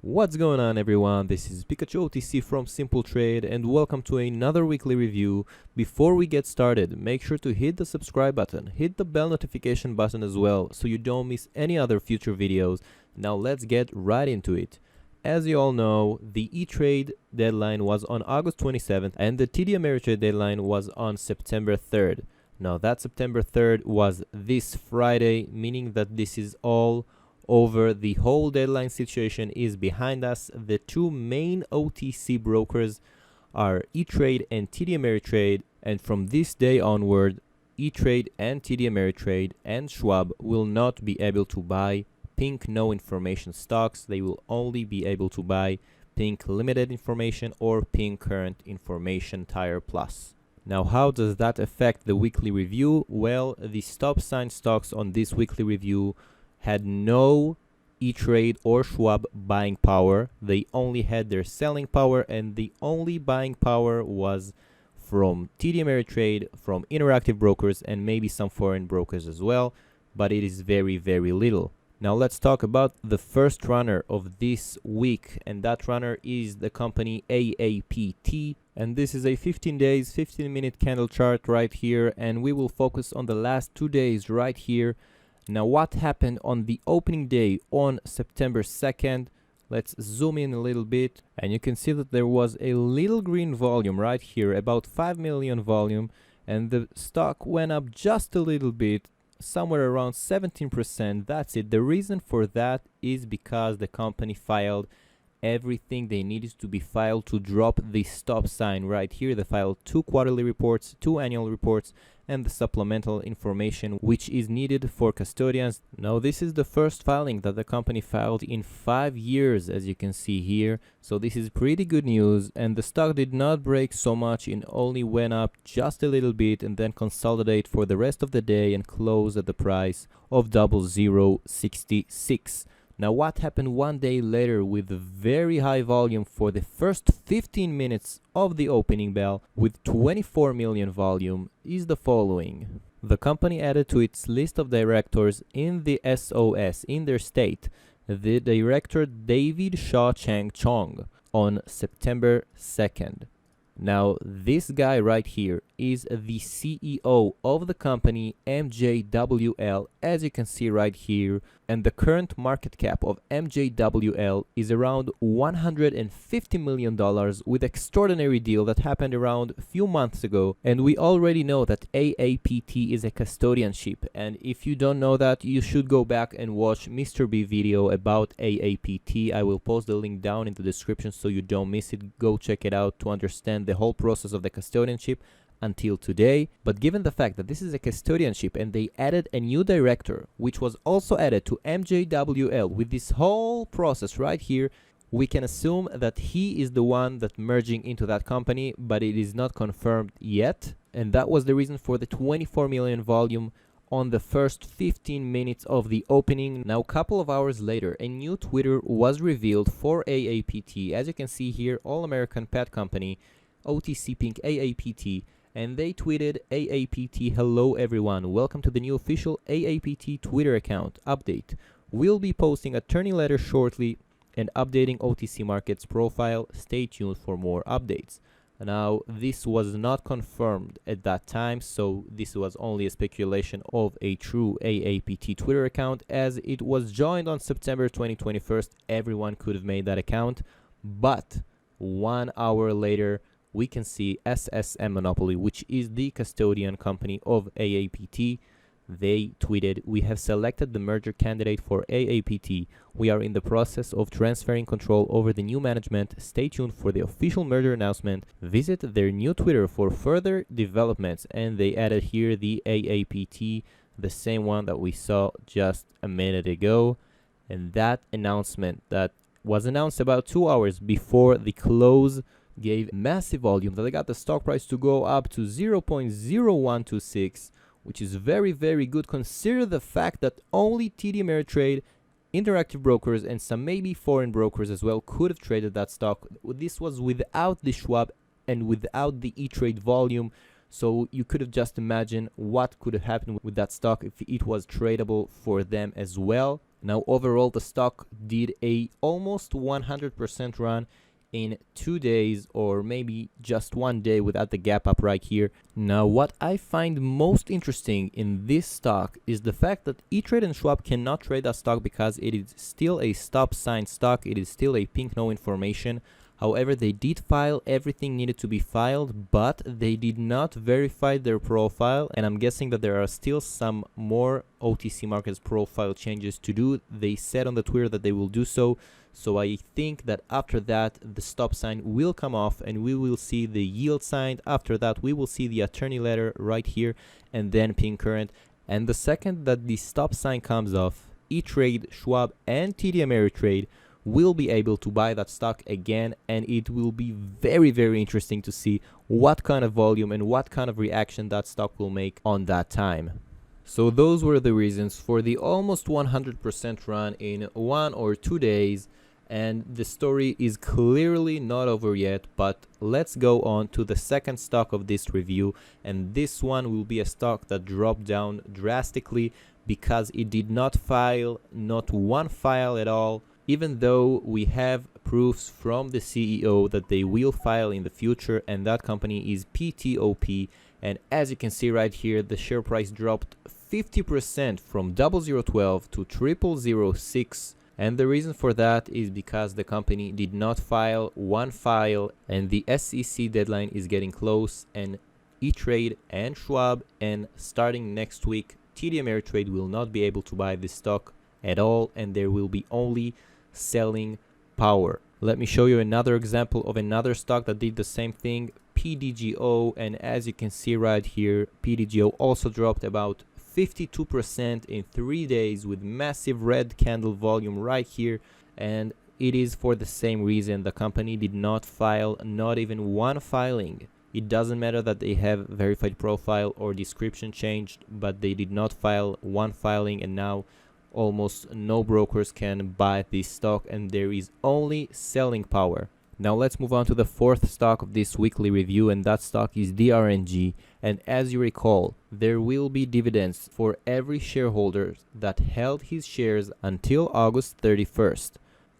What's going on, everyone? This is Pikachu OTC from Simple Trade, and welcome to another weekly review. Before we get started, make sure to hit the subscribe button, hit the bell notification button as well, so you don't miss any other future videos. Now let's get right into it. As you all know, the E-Trade deadline was on August 27th, and the TD Ameritrade deadline was on September 3rd. Now that September 3rd was this Friday, meaning that this is all over. The whole deadline situation is behind us. The two main OTC brokers are E-Trade and TD Ameritrade, and from this day onward, E-Trade and TD Ameritrade and Schwab will not be able to buy pink no information stocks. They will only be able to buy pink limited information or pink current information Tire Plus. Now, how does that affect the weekly review? Well, the stop sign stocks on this weekly review had no E-Trade or Schwab buying power. They only had their selling power, and the only buying power was from TD Ameritrade, from Interactive Brokers, and maybe some foreign brokers as well, but it is very, very little. Now let's talk about the first runner of this week, and that runner is the company AAPT, and this is a 15 days 15-minute candle chart right here, and we will focus on the last 2 days right here. Now, what happened on the opening day on September 2nd? Let's zoom in a little bit, and you can see that there was a little green volume right here, about 5 million volume, and the stock went up just a little bit, somewhere around 17%. That's it. The reason for that is because the company filed everything they needed to be filed to drop the stop sign right here. They filed 2 quarterly reports, 2 annual reports, and the supplemental information which is needed for custodians. Now, this is the first filing that the company filed in 5 years, as you can see here. So this is pretty good news, and the stock did not break so much. It only went up just a little bit and then consolidate for the rest of the day and close at the price of 0066. Now, what happened 1 day later with very high volume for the first 15 minutes of the opening bell with 24 million volume is the following. The company added to its list of directors in the SOS in their state the director David Shaw Chang Chong on September 2nd. Now, this guy right here is the CEO of the company MJWL, as you can see right here, and the current market cap of MJWL is around $150 million with extraordinary deal that happened around a few months ago. And we already know that AAPT is a custodianship, and if you don't know that, you should go back and watch Mr. B video about AAPT. I will post the link down in the description so you don't miss it. Go check it out to understand the whole process of the custodianship until today. But given the fact that this is a custodianship and they added a new director, which was also added to MJWL with this whole process right here, we can assume that he is the one that merging into that company, but it is not confirmed yet. And that was the reason for the 24 million volume on the first 15 minutes of the opening. Now, a couple of hours later, a new Twitter was revealed for AAPT. As you can see here, All American Pet Company, OTC Pink AAPT, and they tweeted, AAPT, hello everyone, welcome to the new official AAPT Twitter account update. We'll be posting a turning letter shortly and updating OTC Markets profile. Stay tuned for more updates. Now, this was not confirmed at that time, so this was only a speculation of a true AAPT Twitter account. As it was joined on September 2021, everyone could have made that account, but 1 hour later, we can see SSM Monopoly, which is the custodian company of AAPT. They tweeted, we have selected the merger candidate for AAPT. We are in the process of transferring control over the new management. Stay tuned for the official merger announcement. Visit their new Twitter for further developments. And they added here the AAPT, the same one that we saw just a minute ago. And that announcement that was announced about 2 hours before the close gave massive volume that got the stock price to go up to 0.0126, which is very, very good. Consider the fact that only TD Ameritrade, Interactive Brokers, and some maybe foreign brokers as well could have traded that stock. This was without the Schwab and without the E-Trade volume. So you could have just imagined what could have happened with that stock if it was tradable for them as well. Now overall the stock did a almost 100% run in 2 days, or maybe just 1 day without the gap up right here. Now what I find most interesting in this stock is the fact that E-Trade and Schwab cannot trade that stock because it is still a stop sign stock, it is still a pink no information. However, they did file everything needed to be filed, but they did not verify their profile, and I'm guessing that there are still some more OTC markets profile changes to do. They said on the Twitter that they will do so, so I think that after that the stop sign will come off and we will see the yield sign. After that we will see the attorney letter right here and then pink current, and the second that the stop sign comes off, E-Trade, Schwab and TD Ameritrade will be able to buy that stock again, and it will be very, very interesting to see what kind of volume and what kind of reaction that stock will make on that time. So those were the reasons for the almost 100% run in 1 or 2 days, and the story is clearly not over yet. But let's go on to the second stock of this review, and this one will be a stock that dropped down drastically because it did not file, not one file at all, even though we have proofs from the CEO that they will file in the future, and that company is PTOP. And as you can see right here, the share price dropped 50% from 0012 to 0006, and the reason for that is because the company did not file one file, and the SEC deadline is getting close, and E-Trade and Schwab and starting next week TD Ameritrade will not be able to buy this stock at all, and there will be only selling power. Let me show you another example of another stock that did the same thing, PDGO, and as you can see right here, PDGO also dropped about 52% in 3 days with massive red candle volume right here, and it is for the same reason. The company did not file not even one filing. It doesn't matter that they have verified profile or description changed, but they did not file one filing, and now almost no brokers can buy this stock, and there is only selling power. Now let's move on to the fourth stock of this weekly review, and that stock is DRNG. And as you recall, there will be dividends for every shareholder that held his shares until August 31st.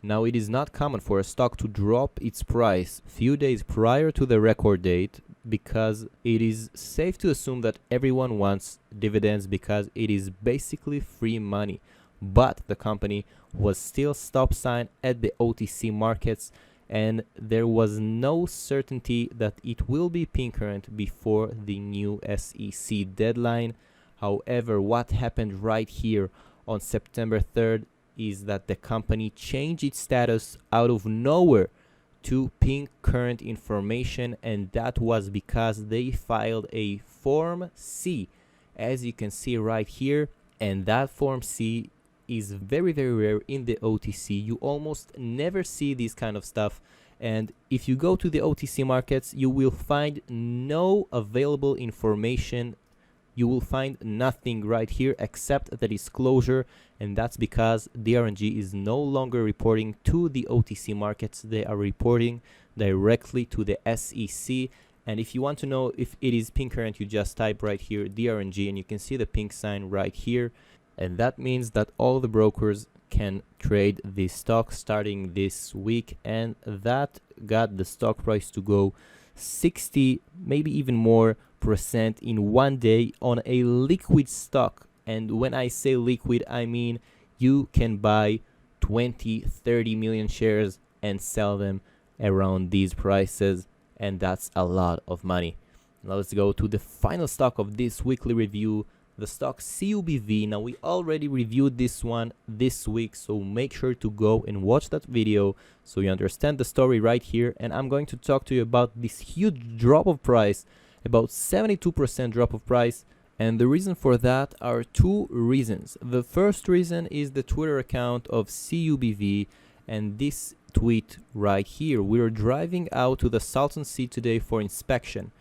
Now it is not common for a stock to drop its price few days prior to the record date, because it is safe to assume that everyone wants dividends because it is basically free money. But the company was still stop sign at the OTC markets, and there was no certainty that it will be pink current before the new SEC deadline. However, what happened right here on September 3rd is that the company changed its status out of nowhere to pink current information, and that was because they filed a Form C, as you can see right here, and that Form C is very, very rare in the OTC. You almost never see this kind of stuff, and if you go to the OTC markets, you will find no available information. You will find nothing right here except the disclosure, and that's because DRNG is no longer reporting to the OTC markets. They are reporting directly to the SEC, and if you want to know if it is pink current, you just type right here DRNG, and you can see the pink sign right here, and that means that all the brokers can trade this stock starting this week, and that got the stock price to go 60, maybe even more percent in 1 day on a liquid stock. And when I say liquid, I mean you can buy 20-30 million shares and sell them around these prices, and that's a lot of money. Now let's go to the final stock of this weekly review, the stock CUBV. Now we already reviewed this one this week, so make sure to go and watch that video so you understand the story right here. And I'm going to talk to you about this huge drop of price, about 72% drop of price, and the reason for that are two reasons. The first reason is the Twitter account of CUBV, and this tweet right here: "We're driving out to the Salton Sea today for inspection."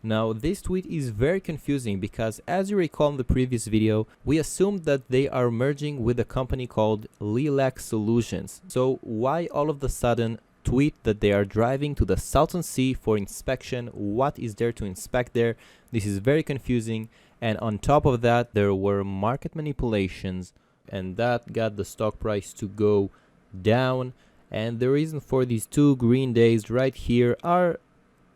Now this tweet is very confusing because, as you recall in the previous video, we assumed that they are merging with a company called Lilac Solutions. So why all of a sudden tweet that they are driving to the Salton Sea for inspection? What is there to inspect there? This is very confusing, and on top of that there were market manipulations. and that got the stock price to go down. And the reason for these 2 green days right here are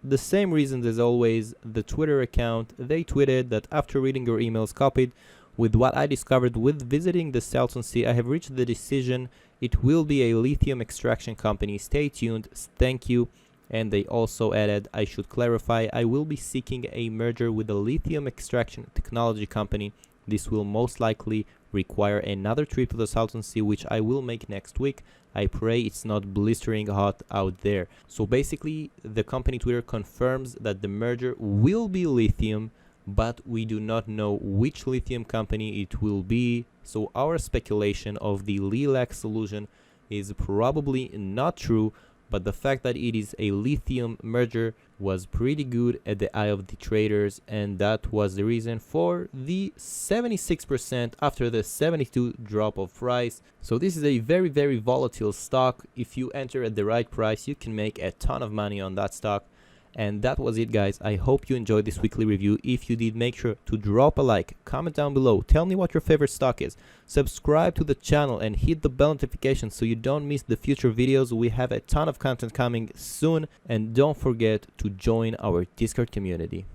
the same reasons as always. The Twitter account, they tweeted that after reading your emails copied with what I discovered with visiting the Salton Sea, I have reached the decision it will be a lithium extraction company. Stay tuned. Thank you. And they also added, I should clarify, I will be seeking a merger with a lithium extraction technology company. This will most likely require another trip to the Salton Sea, which I will make next week. I pray it's not blistering hot out there. So basically, the company Twitter confirms that the merger will be lithium, but we do not know which lithium company it will be. So our speculation of the LILAC solution is probably not true, but the fact that it is a lithium merger was pretty good at the eye of the traders, and that was the reason for the 76% after the 72 drop of price. So this is a very, very volatile stock. If you enter at the right price, you can make a ton of money on that stock. And that was it, guys. I hope you enjoyed this weekly review. If you did, make sure to drop a like, comment down below, tell me what your favorite stock is, subscribe to the channel and hit the bell notification so you don't miss the future videos. We have a ton of content coming soon, and don't forget to join our Discord community.